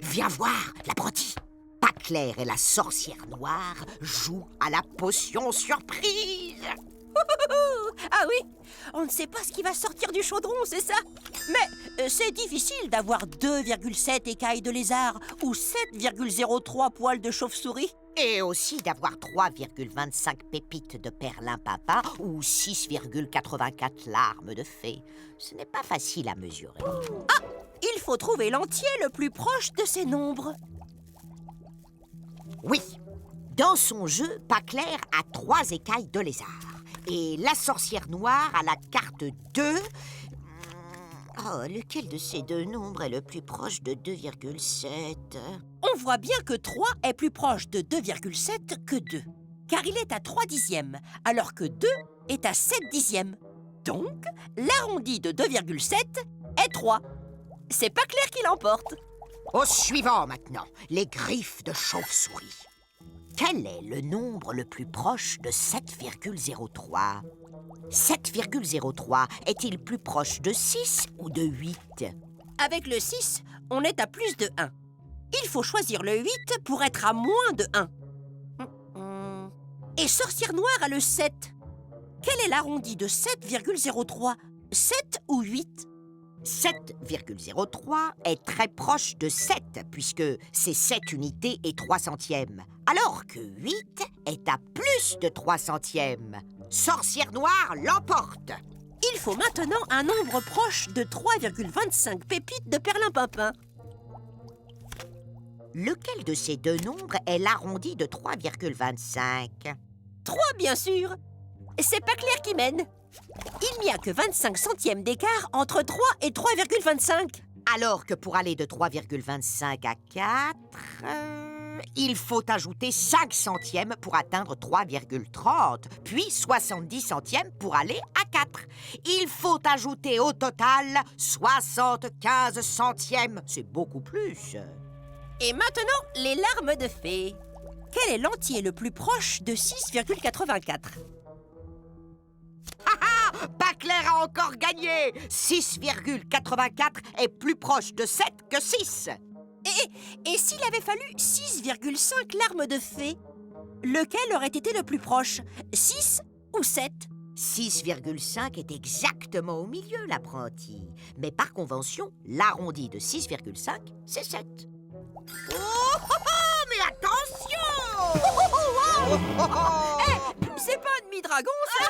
Viens voir, l'apprenti. Paclair et la sorcière noire jouent à la potion surprise. Ah oui, on ne sait pas ce qui va sortir du chaudron, c'est ça? Mais c'est difficile d'avoir 2,7 écailles de lézard ou 7,03 poils de chauve-souris. Et aussi d'avoir 3,25 pépites de perlimpinpin ou 6,84 larmes de fée. Ce n'est pas facile à mesurer. Ah, il faut trouver l'entier le plus proche de ces nombres. Oui, dans son jeu, Paclair a 3 écailles de lézard. Et la sorcière noire a la carte 2. Oh, lequel de ces deux nombres est le plus proche de 2,7? On voit bien que 3 est plus proche de 2,7 que 2. Car il est à 3 dixièmes, alors que 2 est à 7 dixièmes. Donc, l'arrondi de 2,7 est 3. C'est Paclair qui l'emporte. Au suivant maintenant, les griffes de chauve-souris. Quel est le nombre le plus proche de 7,03? 7,03 est-il plus proche de 6 ou de 8? Avec le 6, on est à plus de 1. Il faut choisir le 8 pour être à moins de 1. Et Sorcière Noire a le 7. Quel est l'arrondi de 7,03? 7 ou 8? 7,03 est très proche de 7, puisque c'est 7 unités et 3 centièmes, alors que 8 est à plus de 3 centièmes. Sorcière Noire l'emporte. Il faut maintenant un nombre proche de 3,25 pépites de perlimpinpin. Lequel de ces deux nombres est l'arrondi de 3,25? 3, bien sûr. C'est Paclair qui mène. Il n'y a que 25 centièmes d'écart entre 3 et 3,25. Alors que pour aller de 3,25 à 4, il faut ajouter 5 centièmes pour atteindre 3,30, puis 70 centièmes pour aller à 4. Il faut ajouter au total 75 centièmes. C'est beaucoup plus. Et maintenant, les larmes de fée. Quel est l'entier le plus proche de 6,84? Paclair a encore gagné. 6,84 est plus proche de 7 que 6. Et s'il avait fallu 6,5 larmes de fée, lequel aurait été le plus proche? 6 ou 7? 6,5 est exactement au milieu, l'apprenti. Mais par convention, l'arrondi de 6,5, c'est 7. Oh, mais attention! C'est pas un demi-dragon, ça?